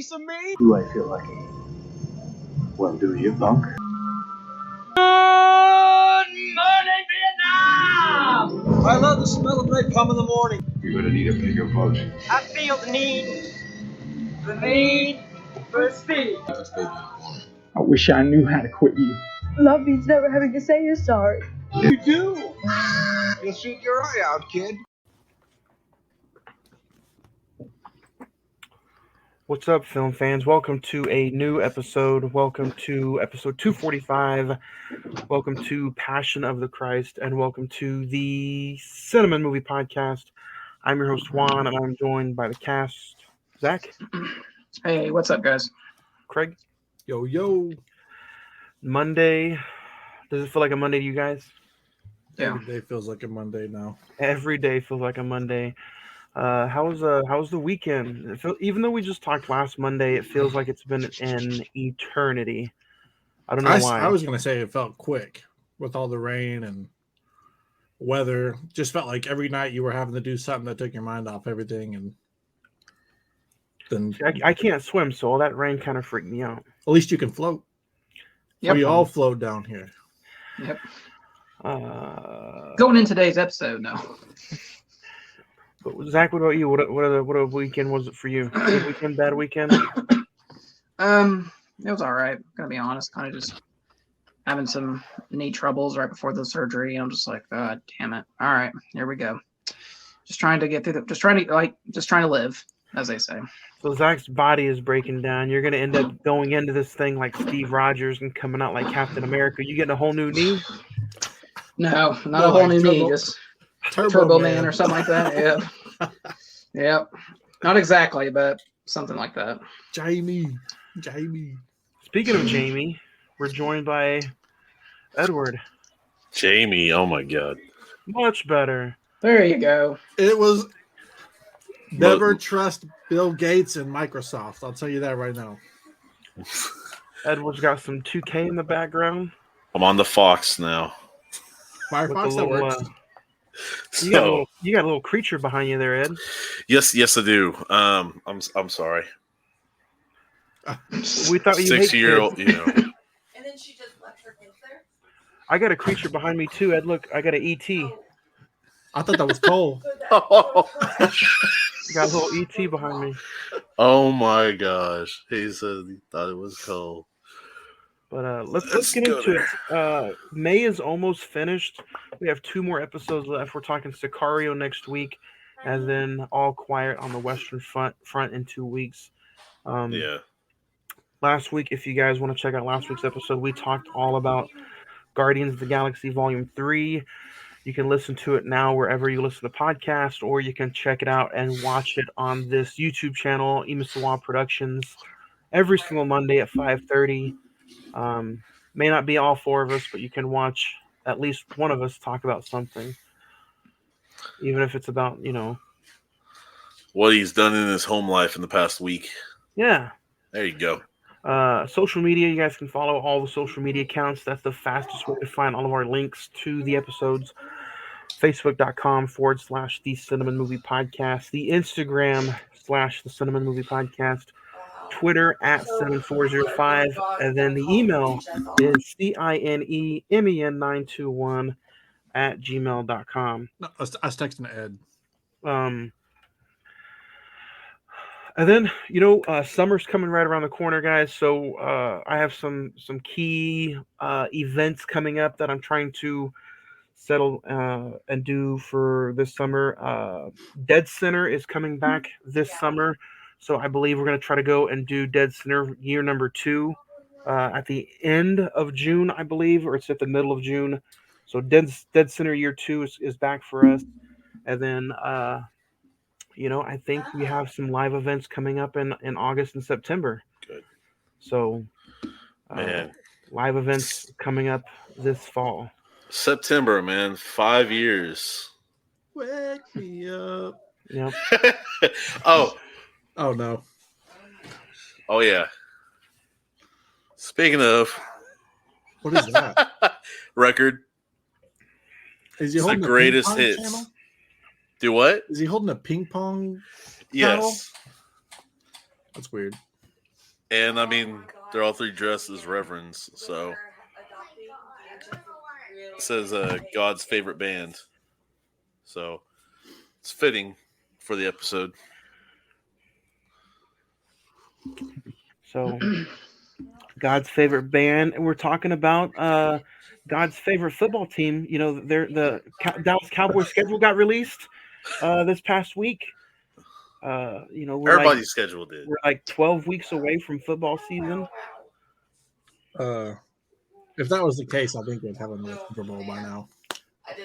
piece of me? Do I feel lucky? Well, do you, punk? Good morning, Vietnam! I love the smell of napalm in the morning. You're gonna need a bigger boat. I feel the need for speed. I wish I knew how to quit you. Love means never having to say you're sorry. You do. You'll shoot your eye out, kid. What's up, film fans? Welcome to a new episode. Welcome to episode 245. Welcome to Passion of the Christ, and welcome to the Cine-Men movie podcast. I'm your host, Juan, and I'm joined by the cast. Zach? Hey, what's up, guys? Craig? Yo. Monday. Does it feel like a Monday to you guys? Yeah. Every day feels like a Monday now. Every day feels like a Monday. How's the weekend? Even though we just talked last Monday, it feels like it's been an eternity. I don't know why. I was going to say it felt quick with all the rain and weather. Just felt like every night you were having to do something that took your mind off everything. And then I can't swim, so all that rain kind of freaked me out. at least you can float. Yep. We all float down here. Yep. Going in today's episode, no. But Zach, what about you? What a weekend was it for you? Good weekend, bad weekend? It was all right. Gonna be honest, kind of just having some knee troubles right before the surgery. I'm just like, God damn it! All right, here we go. Just trying to get through just trying to live, as they say. So Zach's body is breaking down. You're gonna end up going into this thing like Steve Rogers and coming out like Captain America. You getting a whole new knee? No, not a whole new knee, just Turbo Man or something like that. Yeah. Yep. Not exactly, but something like that. Jamie. Speaking of Jamie, we're joined by Edward. Jamie, oh my God. Much better. There you go. It was never trust Bill Gates and Microsoft. I'll tell you that right now. Edward's got some 2K in the background. I'm on the Fox now. Firefox, that works. You got a little creature behind you there, Ed. Yes, I do. I'm sorry. We thought you 6-year-old, And then she just left her kids there. I got a creature behind me too, Ed. Look, I got an ET. I thought that was Cole. Got a little ET behind me. Oh my gosh. He said he thought it was Cole. But let's get into it. May is almost finished. We have 2 more episodes left. We're talking Sicario next week, and then All Quiet on the Western Front in 2 weeks. Yeah. Last week, if you guys want to check out last week's episode, we talked all about Guardians of the Galaxy Volume 3. You can listen to it now wherever you listen to podcasts, or you can check it out and watch it on this YouTube channel, Imisawa Productions, every single Monday at 5:30. May not be all 4 of us, but you can watch at least one of us talk about something, even if it's about, what he's done in his home life in the past week. Yeah. There you go. Social media, you guys can follow all the social media accounts. That's the fastest way to find all of our links to the episodes. Facebook.com/The Cine-Men Movie Podcast. The Instagram / The Cine-Men Movie Podcast. Twitter @Cine405, and then the email is CINEMEN921 @gmail.com. No, I was texting Ed. And then summer's coming right around the corner, guys. So I have some key events coming up that I'm trying to settle and do for this summer. Dead Center is coming back this summer. So I believe we're going to try to go and do Dead Center year number 2 at the end of June, I believe, or it's at the middle of June. So Dead Center year 2 is back for us. And then, I think we have some live events coming up in August and September. Good. So, Man. Live events coming up this fall. September, man. 5 years. Wake me up. Yep. Oh, no. Oh, yeah. Speaking of. What is that? Record. Is he It's the holding greatest a ping pong hits. channel? Do what? Is he holding a ping pong? Yes. That's weird. And I mean, they're all three dressed as reverends, so it says God's favorite band. So it's fitting for the episode. So, God's favorite band, and we're talking about God's favorite football team. You know, Dallas Cowboys schedule got released this past week. You know, Everybody's schedule did. We're like 12 weeks away from football season. If that was the case, I think they'd have another Super Bowl by now.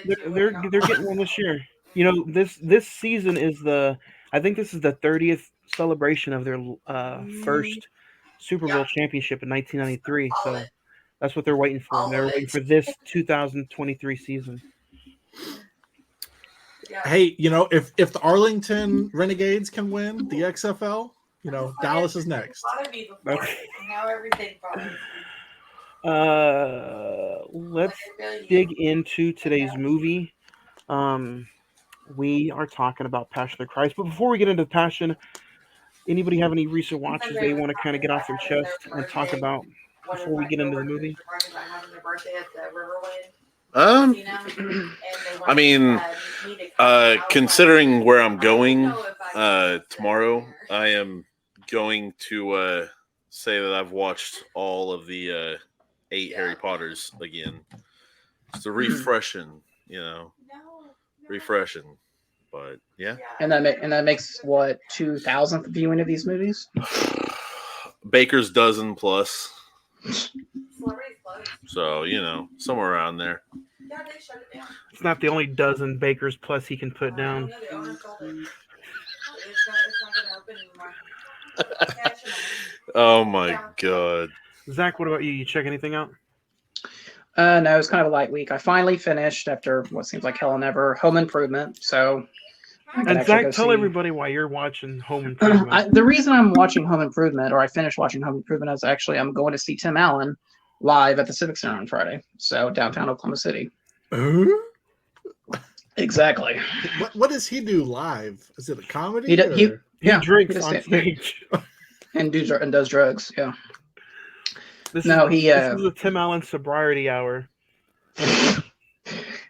They're getting one this year. You know, this season is I think this is the 30th celebration of their first Super Bowl championship in 1993. So that's what they're waiting for. They're waiting for this 2023 season. Hey, you know, if the Arlington Renegades can win the XFL, you know, Dallas is next. Let's dig into today's movie. We are talking about Passion of Christ. But before we get into Passion, anybody have any recent watches they want to kind of get off their chest and talk about before we get into the movie? I mean, considering where I'm going tomorrow, I am going to say that I've watched all of the 8 Harry Potters again. It's a refreshing, refreshing. But yeah, and that makes what 2,000th viewing of these movies. Baker's dozen plus. So somewhere around there. It's not the only dozen Bakers plus he can put down. Oh my god. Zach, what about you? You check anything out? No, it was kind of a light week. I finally finished after what seems like hell and ever Home Improvement. So, and Zach, tell everybody why you're watching Home Improvement. The reason I'm watching Home Improvement, or I finished watching Home Improvement, is actually I'm going to see Tim Allen live at the Civic Center on Friday. So downtown Oklahoma City. Exactly. What does he do live? Is it a comedy? He drinks on stage and does drugs. Yeah. This is a Tim Allen sobriety hour.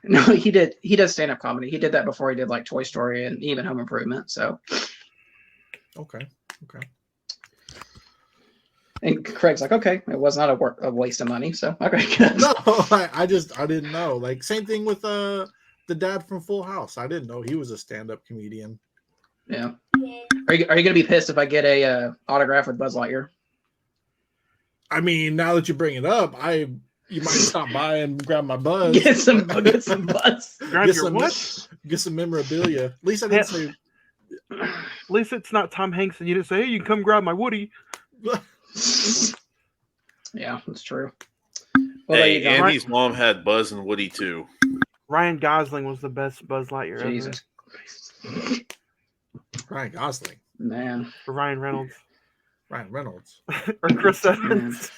No, he does stand-up comedy. He did that before he did like Toy Story and even Home Improvement. So okay. And Craig's like, okay, it was not a waste of money. So okay, good. No, I didn't know. Like same thing with the dad from Full House. I didn't know he was a stand-up comedian. Yeah. Are you gonna be pissed if I get a autograph with Buzz Lightyear? I mean, now that you bring it up, you might stop by and grab my Buzz. Get some Buzz. Grab your what? Get some memorabilia. At least I didn't say. At least it's not Tom Hanks, and you didn't say, "Hey, you can come grab my Woody." Yeah, that's true. Hey, Andy's mom had Buzz and Woody too. Ryan Gosling was the best Buzz Lightyear Jesus. ever. Ryan Gosling. Man. Or Ryan Reynolds. Or Chris Evans.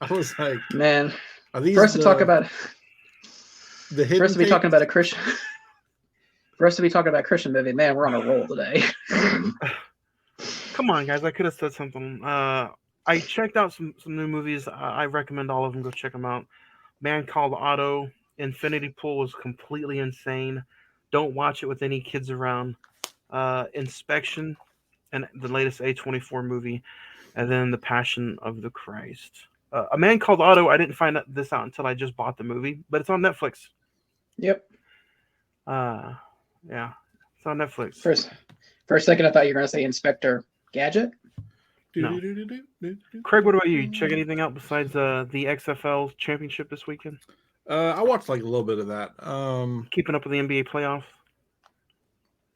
I was like, man. For us to talk about talking about a Christian. For us to be talking about a Christian movie, man, we're on a roll today. Come on, guys! I could have said something. I checked out some new movies. I recommend all of them. Go check them out. Man Called Otto, Infinity Pool was completely insane. Don't watch it with any kids around. Inspection, and the latest A24 movie, and then The Passion of the Christ. A Man Called Otto. I didn't find this out until I just bought the movie, but it's on Netflix. Yep. Yeah, it's on Netflix. For a second, I thought you were going to say Inspector Gadget. No. Craig, what about you? You check anything out besides the XFL championship this weekend? I watched like a little bit of that. Keeping up with the NBA playoff?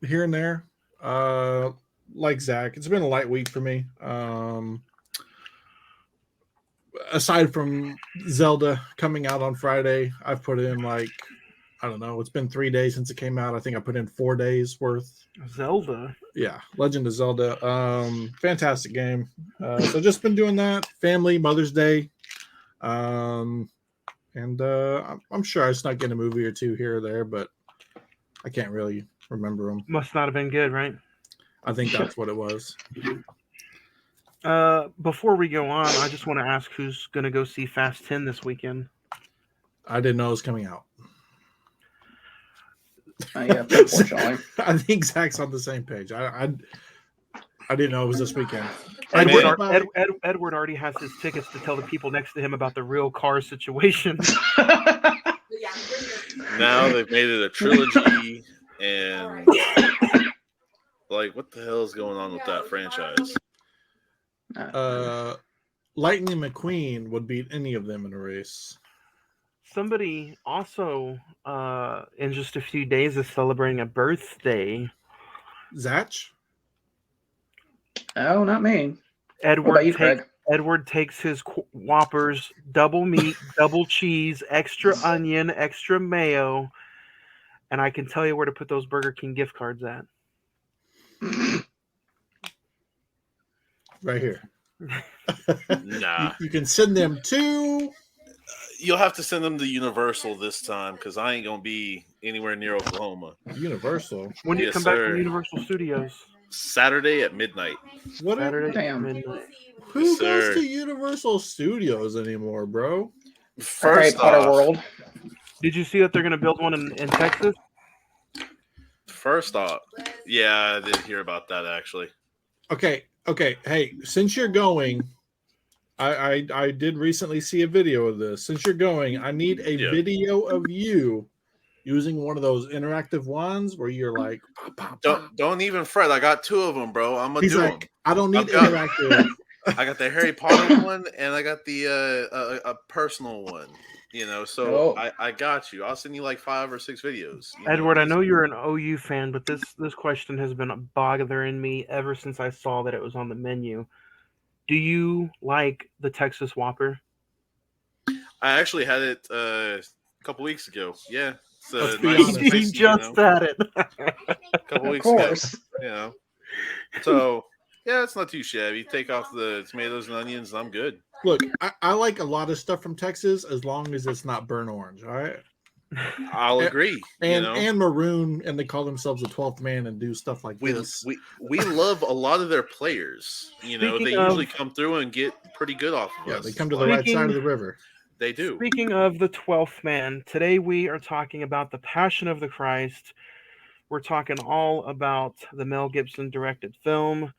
Here and there. Like Zach, it's been a light week for me. Aside from Zelda coming out on Friday, I've put in like, I don't know, it's been 3 days since it came out. I think I put in 4 days worth. Zelda? Yeah, Legend of Zelda. Fantastic game. So just been doing that. Family, Mother's Day. And I'm sure I snuck in a movie or two here or there, but I can't really remember them. Must not have been good, right? I think that's what it was. Before we go on, I just want to ask who's going to go see Fast 10 this weekend. I didn't know it was coming out. Yeah, unfortunately. I think Zach's on the same page. I didn't know it was this weekend. Edward already has his tickets to tell the people next to him about the real car situation. Now they've made it a trilogy, and like, what the hell is going on with that franchise? Lightning McQueen would beat any of them in a race. Somebody also, in just a few days, is celebrating a birthday. Zach? Oh, not me. Edward takes his Whoppers, double meat, double cheese, extra onion, extra mayo, and I can tell you where to put those Burger King gift cards at. Right here. Nah. You can send them to... You'll have to send them to Universal this time, because I ain't going to be anywhere near Oklahoma. Universal? When do you come back from Universal Studios? Saturday at midnight. What? Saturday at midnight. Who goes to Universal Studios anymore, bro? Harry Potter World. Did you see that they're going to build one in Texas? First off, yeah, I did hear about that, actually. Okay. Hey, since you're going, I did recently see a video of this. Since you're going, I need a video of you using one of those interactive wands where you're like, pop, pop, pop. Don't even fret. I got 2 of them, bro. I'm gonna do them. I don't need interactive. I got the Harry Potter one, and I got the a personal one. So I got you. I'll send you like 5 or 6 videos. Edward, I know you're an OU fan, but this question has been bothering me ever since I saw that it was on the menu. Do you like the Texas Whopper? I actually had it a couple weeks ago. Yeah. So he just had it. A couple weeks ago. So yeah, it's not too shabby. Take off the tomatoes and onions, and I'm good. Look, I like a lot of stuff from Texas as long as it's not burnt orange. All right. I'll agree. And maroon, and they call themselves the 12th man and do stuff like this. We love a lot of their players. They usually come through and get pretty good off of us. They come to the right side of the river. They do. Speaking of the 12th man, today we are talking about the Passion of the Christ. We're talking all about the Mel Gibson directed film.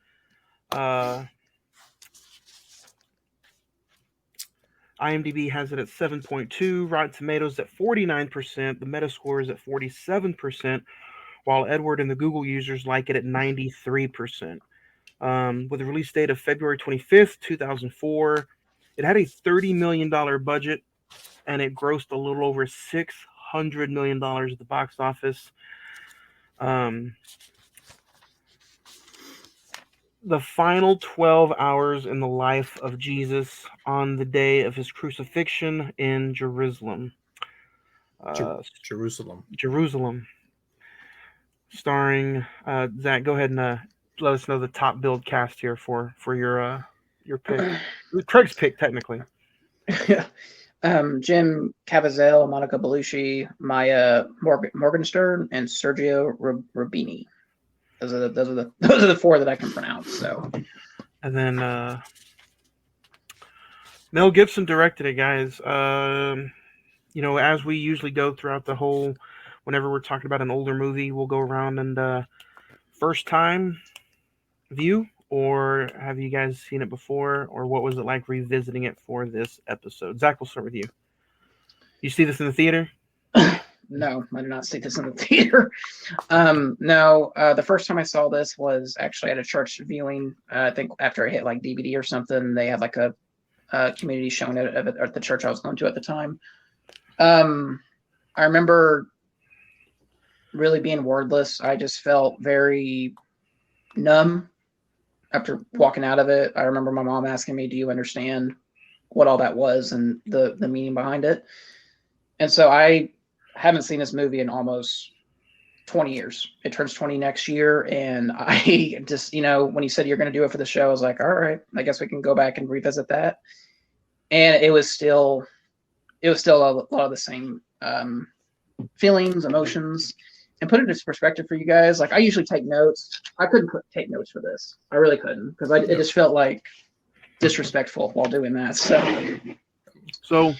IMDb has it at 7.2, Rotten Tomatoes at 49%, the Metascore is at 47%, while Edward and the Google users like it at 93%. With a release date of February 25th, 2004, it had a $30 million budget, and it grossed a little over $600 million at the box office. The final 12 hours in the life of Jesus on the day of his crucifixion in Jerusalem. Jerusalem. Starring Zach. Go ahead and let us know the top billed cast here for your pick. Craig's pick, technically. Jim Caviezel, Monica Bellucci, Maya Morgenstern, and Sergio Rubini. Those are the 4 that I can pronounce. So, and then Mel Gibson directed it, guys. As we usually go throughout the whole, whenever we're talking about an older movie, we'll go around and first time view, or have you guys seen it before, or what was it like revisiting it for this episode? Zach, we'll start with you. You see this in the theater? No, I did not see this in the theater. No, the first time I saw this was actually at a church viewing. I think after it hit like DVD or something, they had like a community showing it at the church I was going to at the time. I remember really being wordless. I just felt very numb after walking out of it. I remember my mom asking me, "Do you understand what all that was and the meaning behind it?" And so I haven't seen this movie in almost 20 years. It turns 20 next year. And I just, when you said you're going to do it for the show, I was like, all right, I guess we can go back and revisit that. And it was still a lot of the same feelings, emotions, and put it into perspective for you guys. Like I usually take notes. I couldn't take notes for this. I really couldn't, because it just felt like disrespectful while doing that. So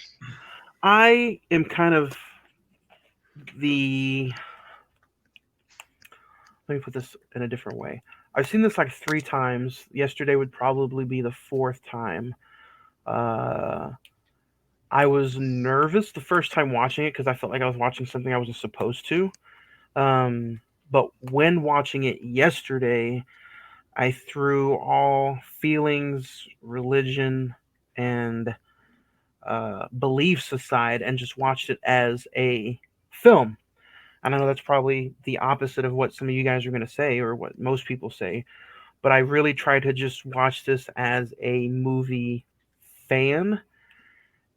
I am kind of the. Let me put this in a different way. I've seen this like 3 times. Yesterday would probably be the 4th time. I was nervous the first time watching it because I felt like I was watching something I wasn't supposed to. But when watching it yesterday, I threw all feelings, religion, and beliefs aside and just watched it as a film. And I know that's probably the opposite of what some of you guys are going to say or what most people say, but I really try to just watch this as a movie fan.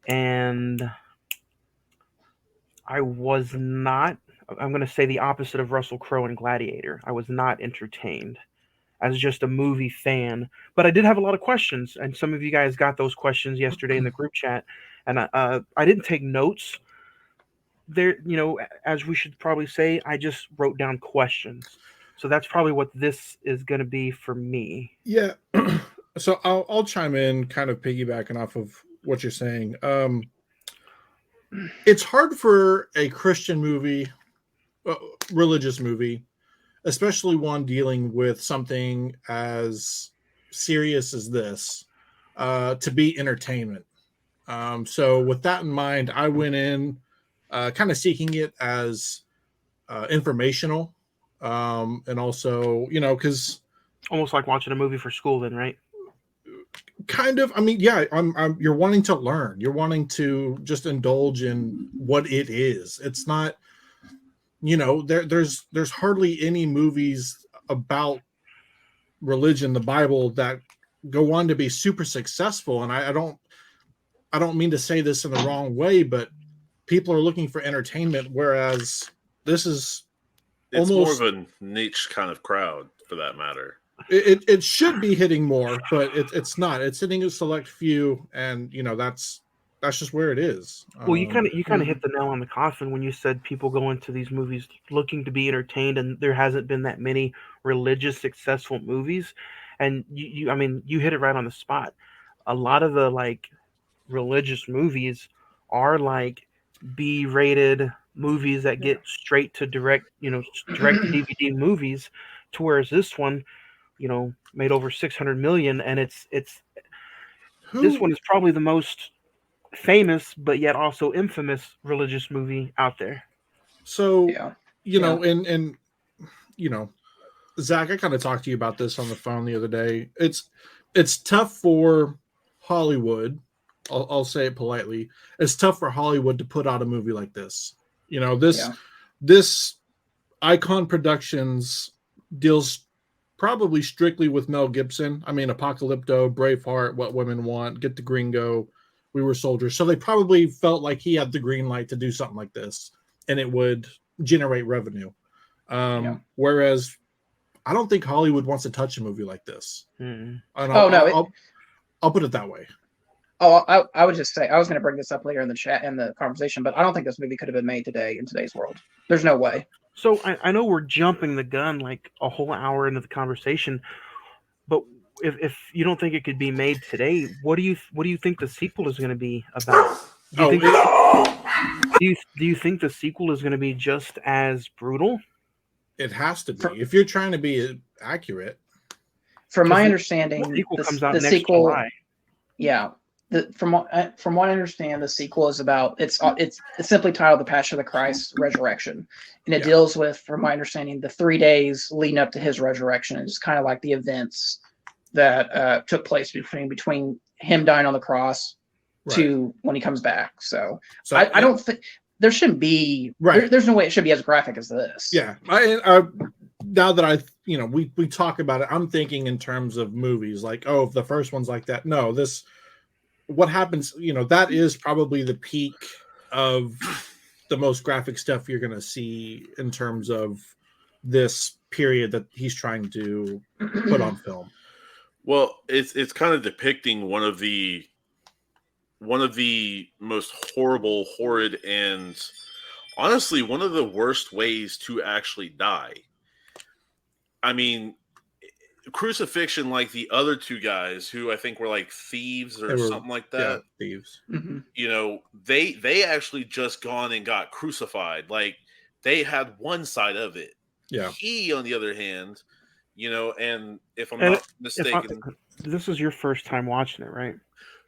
And I was not, I'm going to say the opposite of Russell Crowe in Gladiator. I was not entertained as just a movie fan, but I did have a lot of questions, and some of you guys got those questions yesterday in the group chat, and I didn't take notes there, as we should probably say. I just wrote down questions, so that's probably what this is going to be for me. Yeah. So I'll chime in, kind of piggybacking off of what you're saying. It's hard for a Christian movie, religious movie, especially one dealing with something as serious as this, to be entertainment. So with that in mind, I went in kind of seeking it as informational, and also, because Almost like watching a movie for school, then, right? kind of. I mean, yeah, you're wanting to learn. You're wanting to just indulge in what it is. It's not, there's hardly any movies about religion, the Bible, that go on to be super successful. And I don't mean to say this in the wrong way, but people are looking for entertainment, whereas this is It's almost more of a niche kind of crowd, for that matter. it should be hitting more, but it's not. It's hitting a select few, and that's just where it is. Well, you kind of hit the nail on the coffin when you said people go into these movies looking to be entertained, and there hasn't been that many religious successful movies. And I mean, you hit it right on the spot. A lot of the religious movies are B-rated movies that get straight to direct to DVD movies, to whereas this one, made over 600 million, and it's this one is probably the most famous but yet also infamous religious movie out there. So, Yeah. and Zach, I kind of talked to you about this on the phone the other day. It's tough for Hollywood. I'll say it politely. It's tough for Hollywood to put out a movie like this. This Icon Productions deals probably strictly with Mel Gibson. I mean, Apocalypto, Braveheart, What Women Want, Get the Gringo, We Were Soldiers. So they probably felt like he had the green light to do something like this, and it would generate revenue. Whereas I don't think Hollywood wants to touch a movie like this. I'll put it that way. Oh, I would just say, I was going to bring this up later in the chat, in the conversation, but I don't think this movie could have been made today in today's world. There's no way. So I know we're jumping the gun like a whole hour into the conversation, but if you don't think it could be made today, what do you think the sequel is going to be about? Do you think the sequel is going to be just as brutal? It has to be if you're trying to be accurate. From my understanding, the sequel comes out the next sequel, July. Yeah. From what I understand, the sequel is about it's simply titled "The Passion of the Christ Resurrection," and it deals with, from my understanding, the 3 days leading up to his resurrection. It's kind of like the events that took place between him dying on the cross to when he comes back. So I don't think there shouldn't be there's no way it should be as graphic as this. Yeah, now that we talk about it, I'm thinking in terms of movies, like, oh, if the first one's like that. No, what happens, that is probably the peak of the most graphic stuff you're going to see in terms of this period that he's trying to put on film. Well, it's kind of depicting one of the most horrible, horrid, and honestly one of the worst ways to actually die. I mean, crucifixion, like the other two guys who I think were like thieves or something like that. Thieves. Mhm. You know, they actually just gone and got crucified. Like they had one side of it. Yeah. He, on the other hand, you know, and if I'm And not mistaken, this was your first time watching it, right?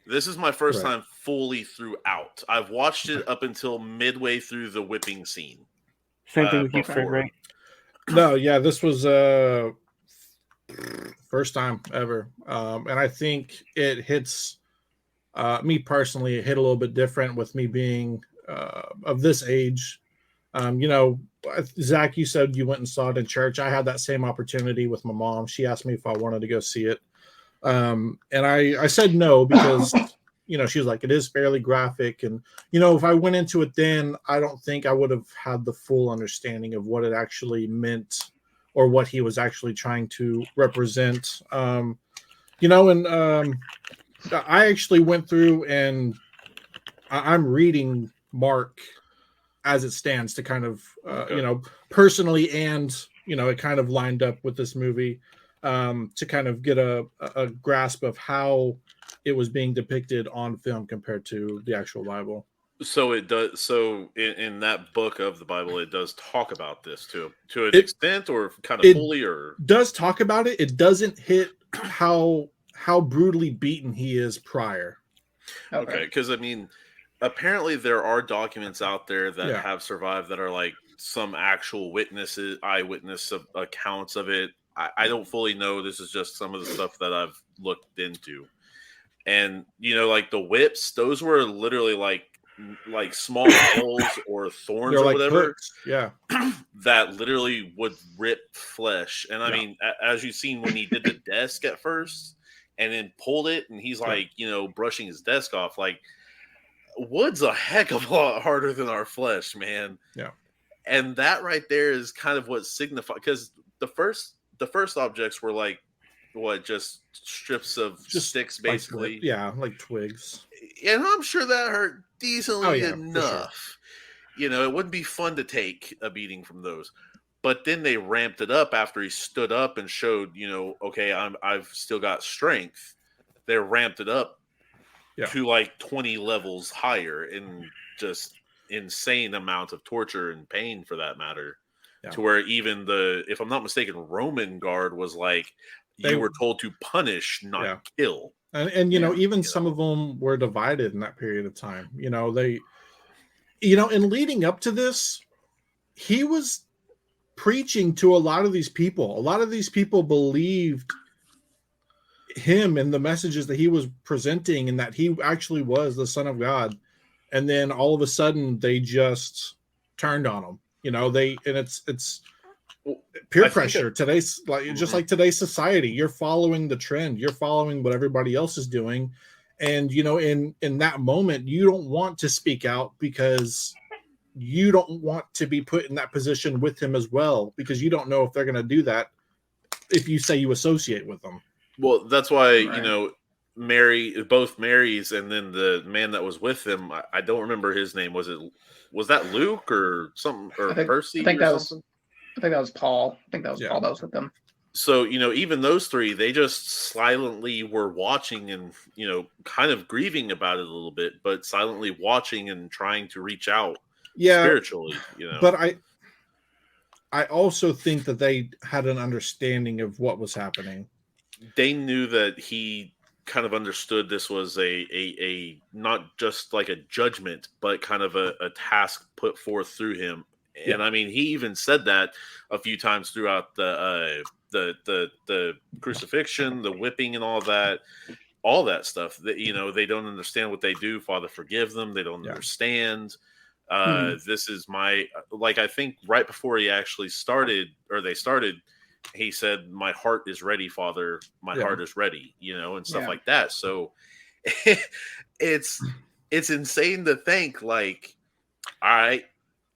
this is my first Right. time fully throughout. I've watched it up until midway through the whipping scene. Same thing with you, Fred, before. right? No, yeah, this was first time ever, and I think it hits me personally. It hit a little bit different with me being of this age. You know, Zach, you said you went and saw it in church. I had that same opportunity with my mom. She asked me if I wanted to go see it, and I said no because you know she was like, it is fairly graphic, and you know if I went into it then, I don't think I would have had the full understanding of what it actually meant or what he was actually trying to represent. You know, and I actually went through and I'm reading Mark as it stands to kind of Okay. you know, personally, and you know it kind of lined up with this movie to kind of get a grasp of how it was being depicted on film compared to the actual Bible. So it does. So in that book of the Bible, it does talk about this to an It- extent, or kind of it- fully, or Does talk about it. It doesn't hit how brutally beaten he is prior. okay. Because I mean, apparently there are documents out there that Yeah. have survived that are like some actual witnesses, eyewitness accounts of it. I don't fully know. This is just some of the stuff that I've looked into, and you know, like the whips, those were literally like small nails or thorns They're or like whatever hooks. Yeah. that literally would rip flesh. And I Yeah. mean, as you've seen when he did the desk at first and then pulled it, and he's like, you know, brushing his desk off, like wood's a heck of a lot harder than our flesh, man. Yeah. And that right there is kind of what signifies, because the first objects were like what, just strips of sticks, basically. Like twigs. And I'm sure that hurt decently Oh, yeah, for enough. sure. You know, it wouldn't be fun to take a beating from those. But then they ramped it up after he stood up and showed, you know, okay, I've still got strength. They ramped it up to like 20 levels higher, in just insane amount of torture and pain, for that matter. Yeah. To where even the, if I'm not mistaken, Roman guard was like, you were told to punish, not kill. And you know, even some of them were divided in that period of time. You know, they, you know, and leading up to this, he was preaching to a lot of these people. A lot of these people believed him and the messages that he was presenting, and that he actually was the Son of God. And then all of a sudden, they just turned on him. You know, it's peer pressure. Today's just like today's society. You're following the trend. You're following what everybody else is doing. And, you know, in that moment, you don't want to speak out because you don't want to be put in that position with him as well, because you don't know if they're going to do that if you say you associate with them. Well, that's why, you know, both Marys, and then the man that was with him, I don't remember his name. Was that Luke or something, or Percy? I think that was Paul. I think that was Paul that was with them. So, you know, even those three, they just silently were watching and, you know, kind of grieving about it a little bit, but silently watching and trying to reach out spiritually, you know. But I also think that they had an understanding of what was happening. They knew that he kind of understood this was a not just like a judgment, but kind of a task put forth through him. And I mean, he even said that a few times throughout the crucifixion, the whipping, and all that stuff. That, you know, they don't understand what they do. Father, forgive them. They don't understand. This is my, like, I think right before he actually started, or they started, he said, "My heart is ready, Father. My heart is ready," you know, and stuff like that. So it's insane to think, like, all right,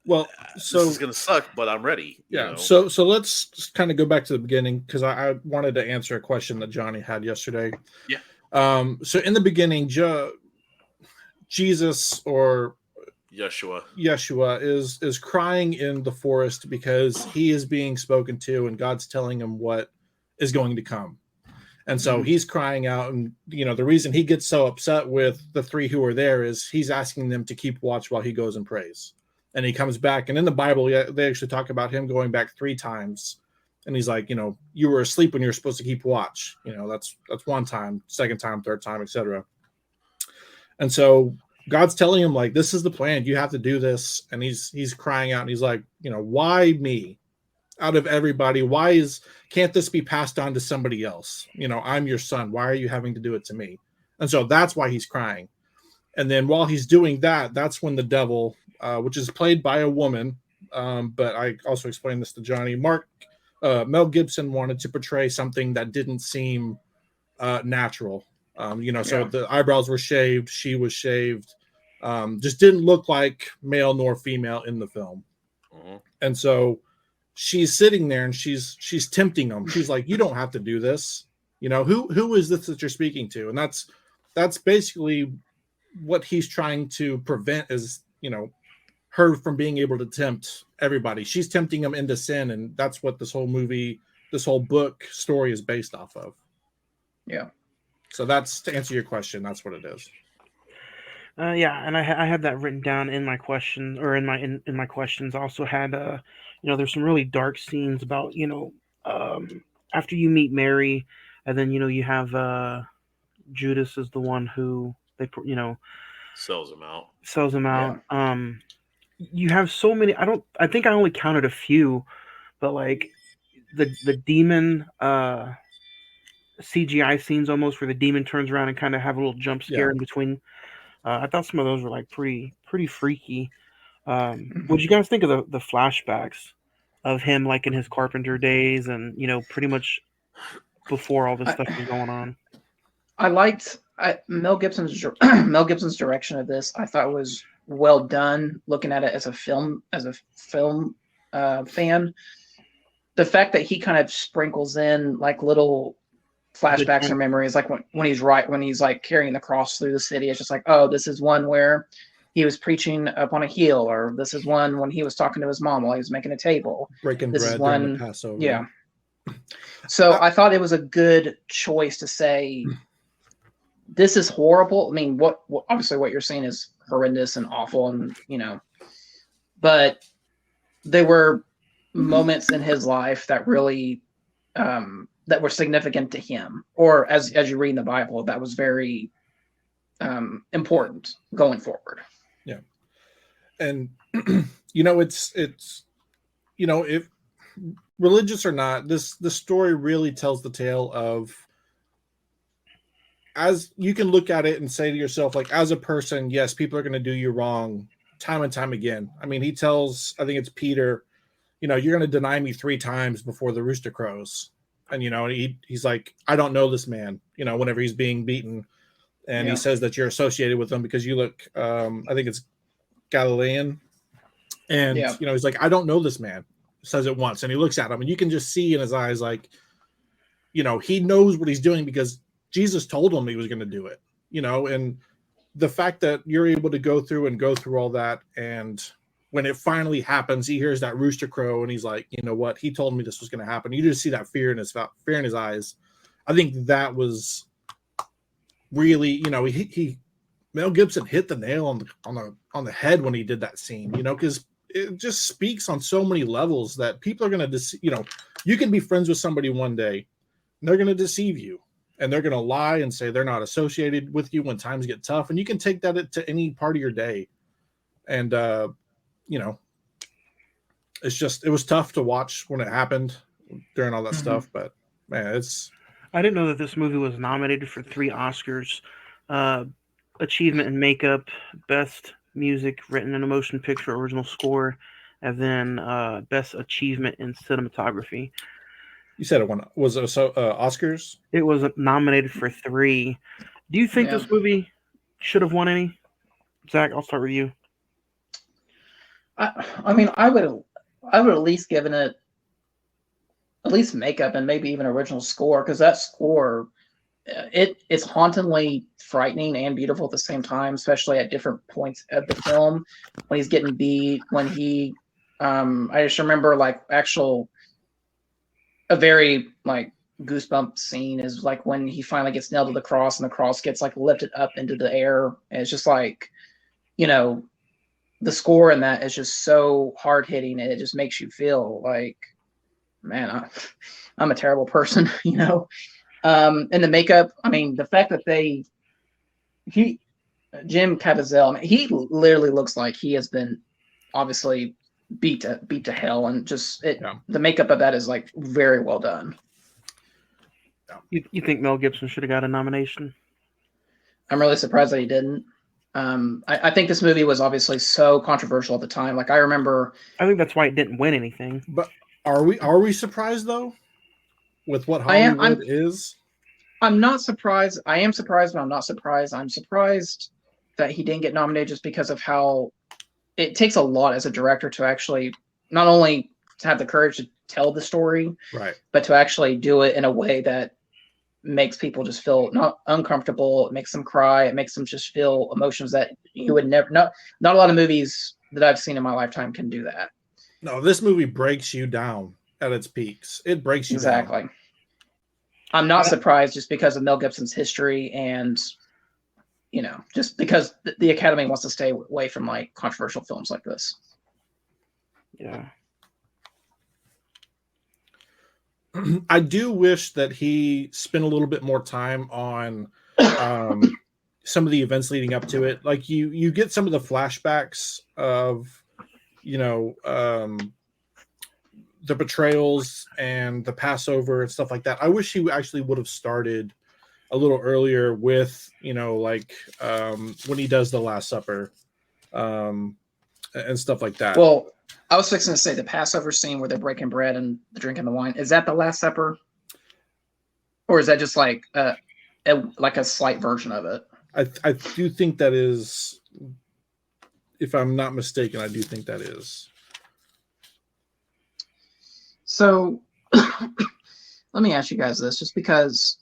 well, so this is going to suck, but I'm ready. Yeah. You know? So let's just kind of go back to the beginning, because I wanted to answer a question that Johnny had yesterday. Yeah. So in the beginning, Jesus, or Yeshua is crying in the forest because he is being spoken to, and God's telling him what is going to come. And so he's crying out, and the reason he gets so upset with the three who are there is he's asking them to keep watch while he goes and prays. And he comes back, and in the Bible, they actually talk about him going back 3 times. And he's like, you were asleep when you were supposed to keep watch. That's one time, second time, third time, etc. And so God's telling him, like, this is the plan. You have to do this. And he's crying out, and he's like, why me? Out of everybody, can't this be passed on to somebody else? I'm your son. Why are you having to do it to me? And so that's why he's crying. And then while he's doing that, that's when the devil, which is played by a woman, but I also explained this to Johnny. Mel Gibson wanted to portray something that didn't seem natural. So the eyebrows were shaved, she was shaved, just didn't look like male nor female in the film. And so she's sitting there and she's tempting him. She's like, you don't have to do this. Who is this that you're speaking to? And that's basically what he's trying to prevent is, her from being able to tempt everybody. She's tempting him into sin. And that's what this whole movie, this whole book story is based off of. Yeah. So that's, to answer your question, that's what it is. Yeah, and I had that written down in my question, or in my questions. I also had there's some really dark scenes about after you meet Mary, and then you have Judas is the one who they sells him out. Yeah. You have so many. I think I only counted a few, but like the demon CGI scenes almost where the demon turns around and kind of have a little jump scare in between. I thought some of those were like pretty freaky. What did you guys think of the flashbacks of him like in his carpenter days and pretty much before all this stuff was going on? I liked Mel Gibson's direction of this. I thought was well done. Looking at it as a film fan, the fact that he kind of sprinkles in like little flashbacks or memories, like when he's like carrying the cross through the city, it's just like, oh, this is one where he was preaching up on a hill, or this is one when he was talking to his mom while he was making a table. Breaking this bread is one, during the Passover. Yeah. So I thought it was a good choice to say, this is horrible. I mean, what obviously what you're saying is horrendous and awful, and but there were moments in his life that really that were significant to him, or as you read in the Bible, that was very important going forward. Yeah. And it's if religious or not, the story really tells the tale of, as you can look at it and say to yourself, like, as a person, yes, people are going to do you wrong time and time again. I mean, he tells, I think it's Peter, you're going to deny me 3 times before the rooster crows. And, he's like, I don't know this man, whenever he's being beaten. And he says that you're associated with him because you look, I think it's Galilean. And, he's like, I don't know this man. Says it once. And he looks at him, and you can just see in his eyes, like, he knows what he's doing because Jesus told him he was going to do it, and the fact that you're able to go through all that. And when it finally happens, he hears that rooster crow and he's like, you know what? He told me this was going to happen. You just see that fear in his eyes. I think that was really, Mel Gibson hit the nail on the head when he did that scene, because it just speaks on so many levels that people are going to, you can be friends with somebody one day and they're going to deceive you. And they're going to lie and say they're not associated with you when times get tough. And you can take that to any part of your day. And, it was tough to watch when it happened during all that stuff. But, man, I didn't know that this movie was nominated for 3 Oscars. Achievement in Makeup, Best Music Written in a Motion Picture Original Score, and then Best Achievement in Cinematography. You said it was Oscars? It was nominated for 3. Do you think this movie should have won any? Zach, I'll start with you. I mean, I would at least given it at least makeup and maybe even original score, because that score, it's hauntingly frightening and beautiful at the same time, especially at different points of the film when he's getting beat, when he I just remember like a very like goosebump scene is like when he finally gets nailed to the cross and the cross gets like lifted up into the air. And it's just like, you know, the score in that is just so hard hitting, and it just makes you feel like, man, I'm a terrible person, you know. And the makeup, I mean, the fact that Jim Caviezel, I mean, he literally looks like he has been obviously beat to hell, and just the makeup of that is like very well done. You think Mel Gibson should have got a nomination? I'm really surprised that he didn't. I think this movie was obviously so controversial at the time. Like I remember, I think that's why it didn't win anything. But are we surprised though with what Hollywood is? I'm not surprised. I am surprised, but I'm not surprised. I'm surprised that he didn't get nominated just because of how it takes a lot as a director to actually not only to have the courage to tell the story, right, but to actually do it in a way that makes people just feel not uncomfortable. It makes them cry. It makes them just feel emotions that you would never. Not a lot of movies that I've seen in my lifetime can do that. No, this movie breaks you down at its peaks. It breaks you exactly. down. I'm not surprised just because of Mel Gibson's history and, you know, just because the Academy wants to stay away from like controversial films like this. Yeah. I do wish that he spent a little bit more time on some of the events leading up to it. Like you get some of the flashbacks of, you know, the betrayals and the Passover and stuff like that. I wish he actually would have started a little earlier with, you know, like when he does the Last Supper and stuff like that. Well, I was fixing to say the Passover scene where they're breaking bread and drinking the wine. Is that the Last Supper? Or is that just like a slight version of it? I do think that is, if I'm not mistaken, I do think that is. So let me ask you guys this, just because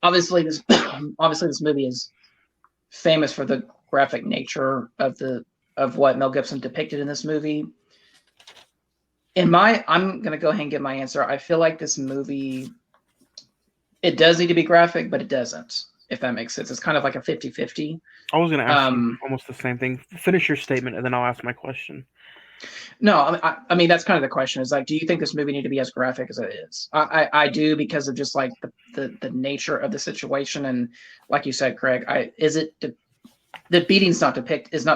obviously this movie is famous for the graphic nature of what Mel Gibson depicted in this movie. I'm going to go ahead and give my answer. I feel like this movie, it does need to be graphic, but it doesn't, if that makes sense. It's kind of like a 50-50. I was going to ask you almost the same thing. Finish your statement, and then I'll ask my question. No, I mean, that's kind of the question is like, do you think this movie need to be as graphic as it is? I do, because of just like the nature of the situation. And like you said, Craig, the beating's not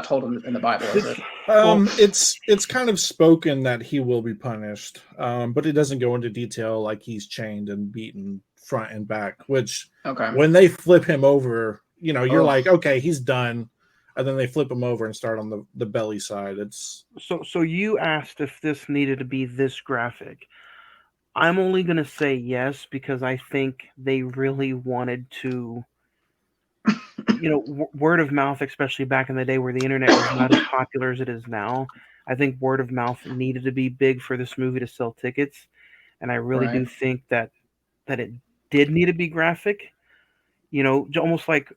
told in the Bible, is it? It's kind of spoken that he will be punished, but it doesn't go into detail like he's chained and beaten front and back, which when they flip him over, you know, you're like, okay, he's done. And then they flip him over and start on the belly side. It's so you asked if this needed to be this graphic. I'm only going to say yes because I think they really wanted to, you know, word of mouth, especially back in the day where the internet was not as popular as it is now. I think word of mouth needed to be big for this movie to sell tickets, and I really do think that it did need to be graphic. You know, almost like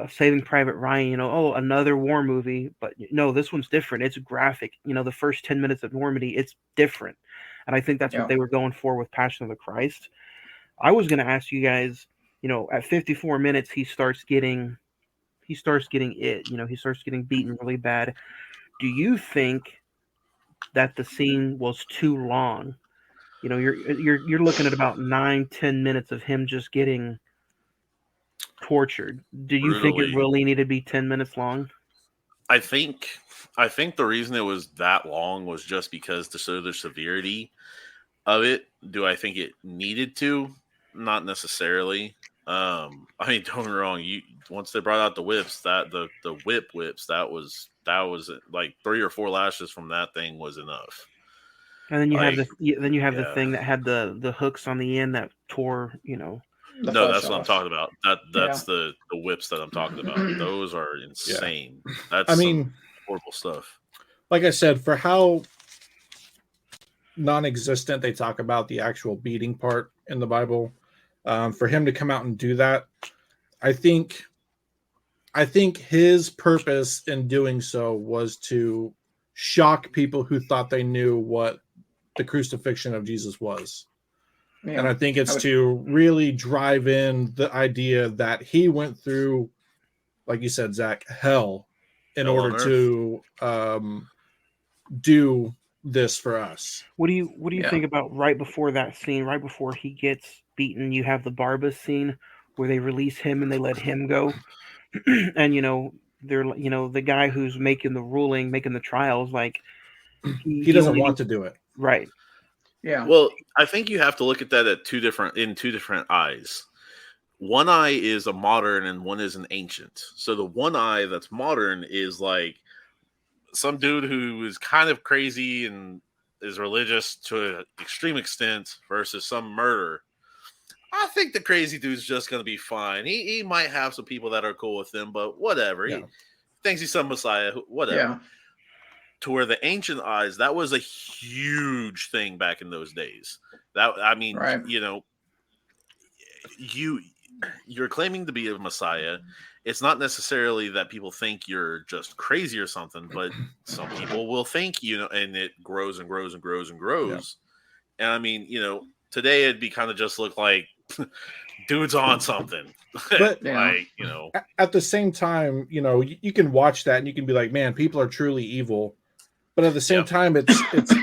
Saving Private Ryan, you know, another war movie, but no, this one's different. It's graphic. You know, the first 10 minutes of Normandy, it's different. And I think that's what they were going for with Passion of the Christ. I was going to ask you guys, you know, at 54 minutes, he starts getting it, you know, he starts getting beaten really bad. Do you think that the scene was too long? You know, you're looking at about 9-10 minutes of him just getting tortured. Do you think it really needed to be 10 minutes long? I think the reason it was that long was just because to show the severity of it. Do I think it needed to? Not necessarily. I mean, don't get me wrong. Once they brought out the whips, that the whips, that was like 3 or 4 lashes from that thing was enough. And then you have the thing that had the hooks on the end that tore, you know. No, that's what I'm talking about. That's the whips that I'm talking about. Those are insane. Yeah. That's some horrible stuff. Like I said, for how non-existent they talk about the actual beating part in the Bible, for him to come out and do that, I think his purpose in doing so was to shock people who thought they knew what the crucifixion of Jesus was. Yeah. And I think it's I would- to really drive in the idea that he went through, like you said, Zach, hell in Hell on order earth. to do this for us. What do you Yeah. think about right before that scene, right before he gets beaten? You have the Barbas scene where they release him and they let him go, and they're the guy who's making the ruling, making the trials, like He doesn't want to do it. right. Yeah. Well, I think you have to look at that in two different eyes. One eye is a modern and one is an ancient. So the one eye that's modern is like some dude who is kind of crazy and is religious to an extreme extent versus some murder. I think the crazy dude's just going to be fine. He might have some people that are cool with him, but whatever. Yeah. He thinks he's some messiah, whatever. Yeah. To where the ancient eyes, that was a huge thing back in those days. That I mean, Right. You're claiming to be a messiah. It's not necessarily that people think you're just crazy or something, but some people will think, and it grows and grows and grows and grows. Yeah. And I mean, today it'd be kind of just look like dude's on something. But at the same time, you can watch that and you can be like, man, people are truly evil. But at the same time, it's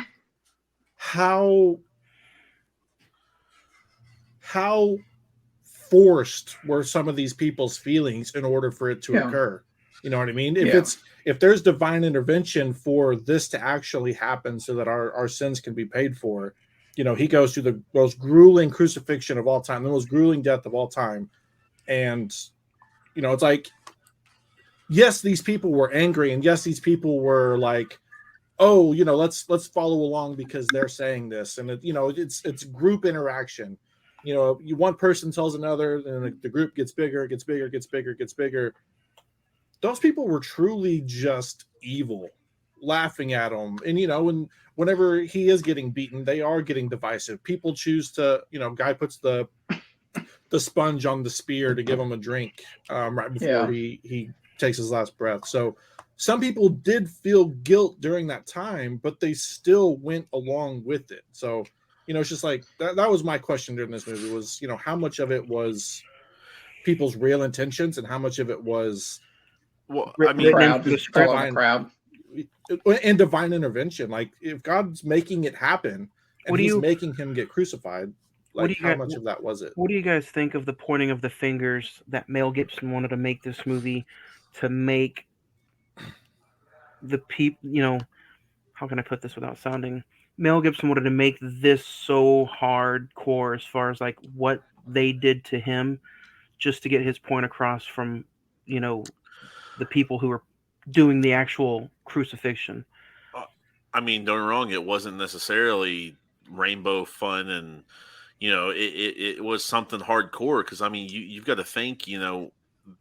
how forced were some of these people's feelings in order for it to occur. You know what I mean? If there's divine intervention for this to actually happen so that our sins can be paid for, he goes through the most grueling crucifixion of all time, the most grueling death of all time. And, it's like, yes, these people were angry. And yes, these people were like, oh, let's follow along because they're saying this. And, it's group interaction. One person tells another, and the group gets bigger, gets bigger, gets bigger, gets bigger. Those people were truly just evil, laughing at him. And, whenever he is getting beaten, they are getting divisive. People choose to, guy puts the sponge on the spear to give him a drink right before he takes his last breath. So some people did feel guilt during that time, but they still went along with it. So, it's just like that was my question during this movie was, how much of it was people's real intentions and how much of it was crowd and divine intervention. Like if God's making it happen and he's making him get crucified, like how much of that was it? What do you guys think of the pointing of the fingers that Mel Gibson wanted to make this movie to make the people, how can I put this without sounding? Mel Gibson wanted to make this so hardcore as far as like what they did to him just to get his point across from, the people who were doing the actual crucifixion. I mean, don't get me wrong, it wasn't necessarily rainbow fun and, it was something hardcore because, I mean, you've got to think,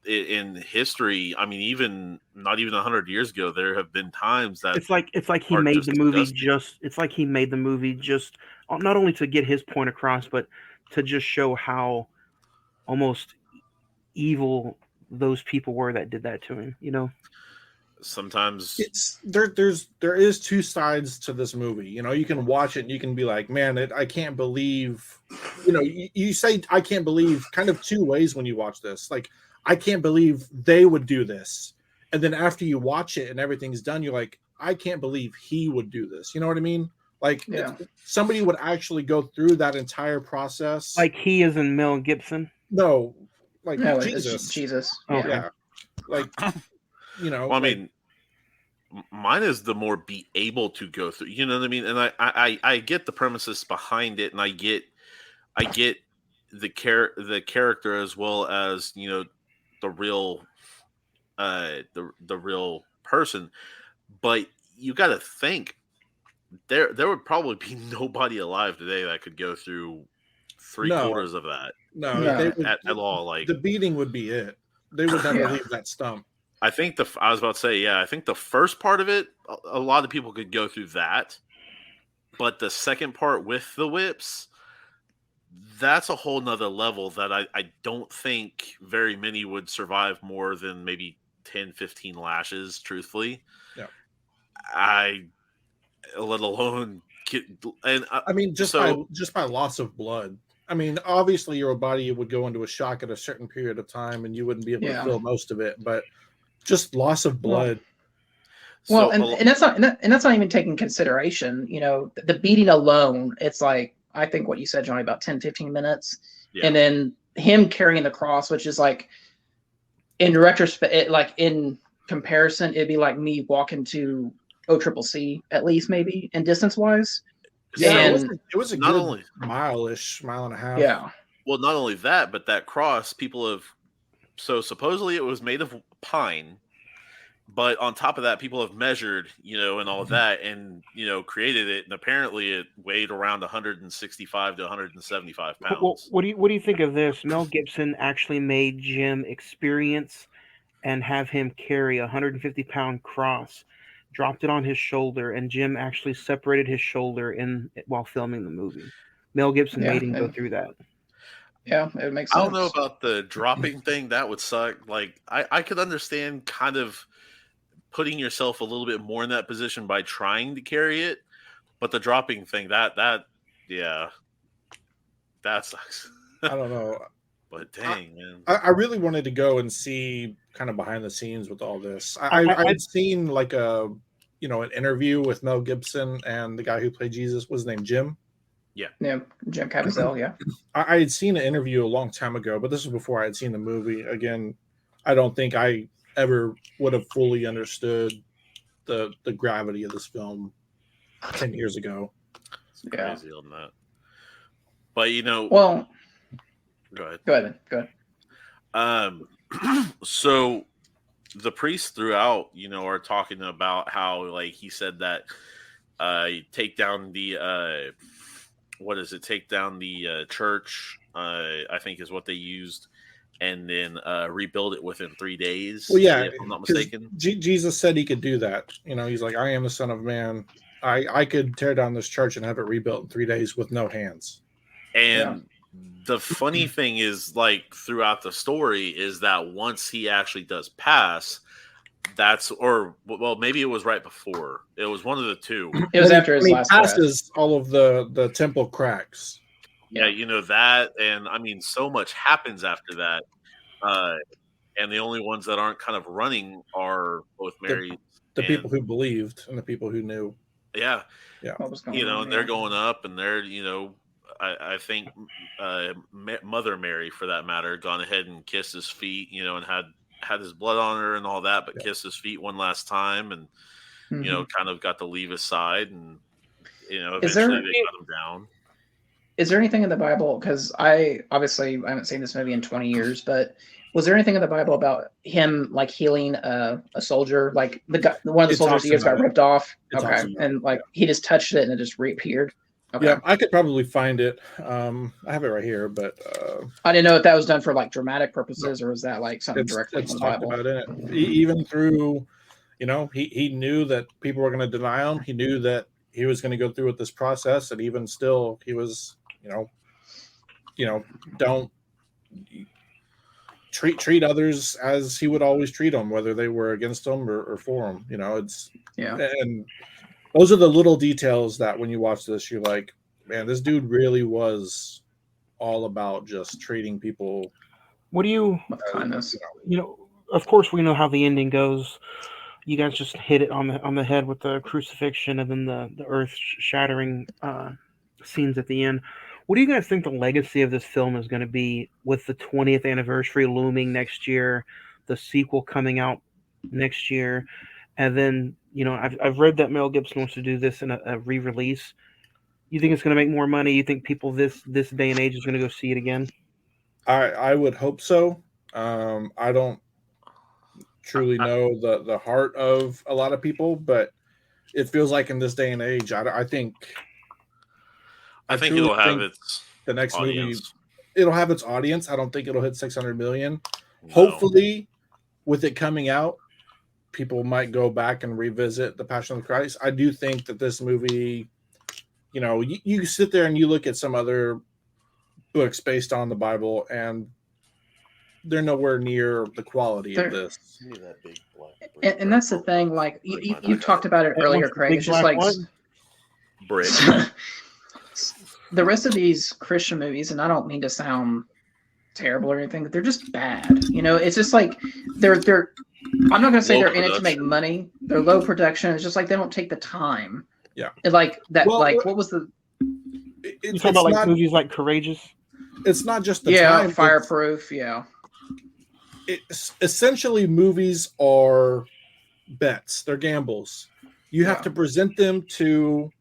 in history, I mean, even not even 100 years ago, there have been times that it's like he made the movie it's like he made the movie just not only to get his point across, but to just show how almost evil those people were that did that to him. Sometimes it's there is two sides to this movie. You can watch it and you can be like, man, I can't believe. You say I can't believe kind of two ways when you watch this. Like, I can't believe they would do this. And then after you watch it and everything's done, you're like, I can't believe he would do this. You know what I mean? Like somebody would actually go through that entire process. Like he is in Mel Gibson? No, like no, Jesus. Jesus. Okay. Yeah. Like, well, I mean, mine is the more be able to go through, you know what I mean? And I get the premises behind it and I get the character as well as, the real the real person, but you got to think there would probably be nobody alive today that could go through three-quarters of that. No, they would, at all. Like the beating would be it. They would never leave that stump. I think I was about to say, I think the first part of it, a lot of people could go through that, but the second part with the whips, that's a whole nother level that I don't think very many would survive more than maybe 10, 15 lashes, truthfully. Yeah. Let alone I mean, just by loss of blood. I mean, obviously your body would go into a shock at a certain period of time, and you wouldn't be able to feel most of it. But just loss of blood. Well, and that's not and that's not even taking consideration. The beating alone. It's like I think what you said, Johnny, about 10, 15 minutes, and then him carrying the cross, which is like in retrospect, like in comparison, it'd be like me walking to OCCC at least, maybe in distance wise. Yeah, and it was a not good only mile and a half. Yeah. Well, not only that, but that cross, people have supposedly it was made of pine, but on top of that, people have measured, and all of that, and created it, and apparently it weighed around 165 to 175 pounds. Well, what do you think of this? Mel Gibson actually made Jim experience and have him carry a 150-pound cross, dropped it on his shoulder, and Jim actually separated his shoulder while filming the movie. Mel Gibson made him go through that. Yeah, it makes sense. I don't know about the dropping thing. That would suck. Like, I could understand kind of putting yourself a little bit more in that position by trying to carry it, but the dropping thing, that sucks. I don't know. But dang, man. I really wanted to go and see kind of behind the scenes with all this. I'd seen like an interview with Mel Gibson and the guy who played Jesus. Was his name Jim? Yeah, Jim Caviezel. Yeah, I had seen an interview a long time ago, but this was before I had seen the movie. Again, I don't think I ever would have fully understood the gravity of this film 10 years ago. It's crazy on that. But well, go ahead. So the priests throughout, are talking about how, like, he said that take down the take down the church, I think is what they used, and then rebuild it within 3 days. Well, yeah, if I'm not mistaken. Jesus said he could do that. He's like, I am the Son of Man. I could tear down this church and have it rebuilt in 3 days with no hands. And the funny thing is, like, throughout the story is that once he actually does pass, maybe it was right before. It was one of the two. It was after his last passes breath. All of the temple cracks. Yeah, that, and I mean, so much happens after that. And the only ones that aren't kind of running are both Mary, the people who believed and the people who knew. Yeah. What was going on, and they're going up, and they're, I think Mother Mary, for that matter, gone ahead and kissed his feet, and had his blood on her and all that, but kissed his feet one last time, and kind of got to leave his side, and eventually they cut him down. Is there anything in the Bible? Because I haven't seen this movie in 20 years, but was there anything in the Bible about him like healing a soldier, like one of the soldiers' ears got ripped off? Okay, and like he just touched it and it just reappeared. Okay. Yeah, I could probably find it. I have it right here, but I didn't know if that was done for like dramatic purposes or was that like something directly from the Bible. About it. Even through, he knew that people were going to deny him. He knew that he was going to go through with this process, and even still, he was, don't treat others as he would always treat them, whether they were against him or for him. And those are the little details that when you watch this, you're like, man, this dude really was all about just treating people. What do you, kindness? Of course we know how the ending goes. You guys just hit it on the head with the crucifixion and then the earth shattering scenes at the end. What do you guys think the legacy of this film is going to be with the 20th anniversary looming next year, the sequel coming out next year, and then I've read that Mel Gibson wants to do this in a re-release. You think it's going to make more money? You think people this day and age is going to go see it again? I would hope so. I don't truly know the heart of a lot of people, but it feels like in this day and age, I think it'll have its the next audience. movie. It'll have its audience. I don't think it'll hit 600 million. No. Hopefully, with it coming out, people might go back and revisit The Passion of Christ. I do think that this movie, you sit there and you look at some other books based on the Bible, and they're nowhere near the quality of this. And that's the thing. Like you talked about it earlier, Craig. It's just like brick. the rest of these Christian movies, and I don't mean to sound terrible or anything, but they're just bad. You know, it's just like they're. I'm not gonna say Low they're in it to make production. money. They're low production. It's just like they don't take the time. Yeah. And like that. Well, Like what was the? You talking about like movies like Courageous? It's not just the Yeah, time. Fireproof. Yeah. It's essentially movies are bets. They're gambles. You have Yeah. to present them to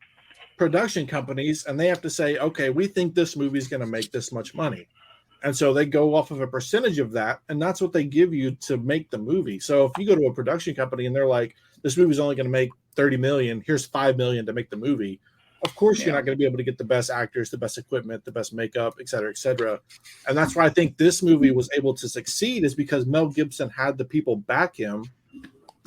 production companies, and they have to say, okay, we think this movie is going to make this much money. And so they go off of a percentage of that, and that's what they give you to make the movie. So if you go to a production company and they're like, this movie's only going to make 30 million, here's 5 million to make the movie. Of course, you're not going to be able to get the best actors, the best equipment, the best makeup, et cetera, et cetera. And that's why I think this movie was able to succeed, is because Mel Gibson had the people back him.